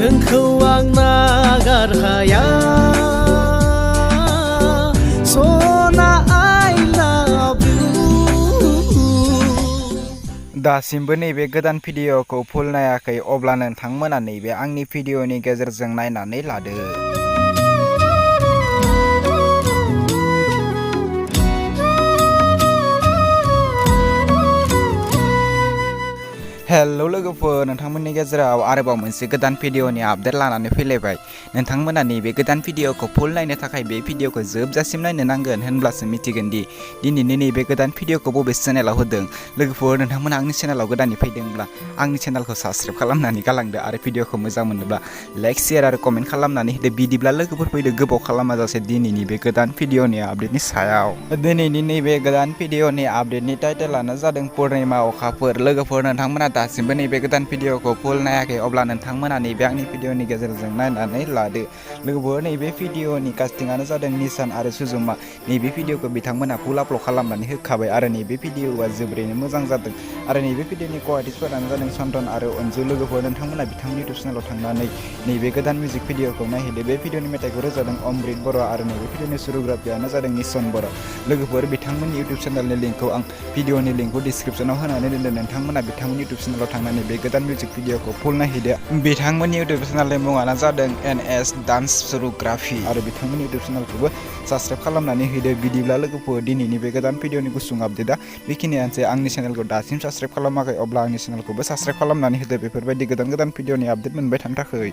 जोंखौ आं नागारहाया सना I love you। दासिमबो नैबे गोदान भिडिअखौ फुल नायाखै अब्ला नोंथांमोना नैबे आंनि भिडिअनि गेजेरजों नायनानै लादो। हेलौ लोगोफोर, नोंथांमोननि गेजेराव आरोबाव मोनसे गोदान भिडिअनि आपडेट लानानै फैलायबाय। नोंथांमोना नैबे गोदान भिडिअखौ फुल नायनो थाखाय बे भिडिअखौ जोबजासिम नायनो नांगोन, होनब्लासो मिथिगोन दि दिनैनि नैबे गोदान भिडिअखौ बबे चेनेलाव होदों। लोगोफोर, नोंथांमोना आंनि चेनेलाव गोदानै फैदोंब्ला आंनि चेनेलखौ साबस्क्राइब खालामनानै गालांदो आरो भिडिअखौ मोजां मोनोब्ला लाइक शेयार आरो कमेन्ट खालामनानै होदो। बिदिब्ला लोगोफोर फैदो गोबाव खालामाजासे दिनैनि बे गोदान भिडिअनि आपडेटनि सायाव। दिनैनि नैबे गोदान भिडिअनि आपडेटनि टाइटेलानो जादों पुर्णिमा अखाफोर। लोगोफोर, नोंथांमोना दासिमबो नैबे गोदान भिडिअखौ फुल नायाखै अब्ला नोंथांमोना नैबे आंनि भिडिअनि गेजेरजों नायनानै लादो। लोगोफोर, नैबे भिडिअनि कास्टिंआनो जादों निसान आरो सुजुमा। नैबे भिडिअखौ बिथांमोना फुल आपल'ड खालामनानै होखाबाय आरो नैबे भिडिअआ जोबोरैनो मोजां जादों आरो नैबे भिडिअनि क्वालिटिफोरानो जादों चन्दन आरो अनजु। लोगोफोर, नोंथांमोना बिथांनि इउटुब चेनेलाव थांनानै नैबे गोदान मिउजिक भिडिअखौ नायहैदो। बे भिडिअनि मेथाइखौ रोजाबदों अमृत बर' आरो नैबे भिडिअनि सुरुग्राफियानो जादों निसन बर'। लोगोफोर, बिथांमोननि इउटुब चेनेलनि लिंकखौ आं भिडिअनि लिंकखौ डिसक्रिपसनाव होनानै दोनदों। नोंथांमोना बिथांमोननि इउटुब चेनेलाव थांनानै बे गोदान मिउजिक भिडिअखौ फुल नायहैदो। बिथांमोननि इउटुब चेनेलनि मुङानो जादों NS डान्स सुरुग्राफि आरो बिथांमोननि इउटुब चेनेलखौबो साबस्क्राइब खालामनानै होदो। बिदिब्ला लोगोफोर, दिनैनि बे गोदान भिडिअनि गुसुं आपडेटआ बेखिनियानोसै। आंनि चेनेलखौ दासिम साबस्क्राइब खालामाखै अब्ला आंनि चेनेलखौबो साबस्क्राइब खालामनानै होदो बेफोरबायदि गोदान भिडिअनि आपडेट मोनबाय थानो थाखाय।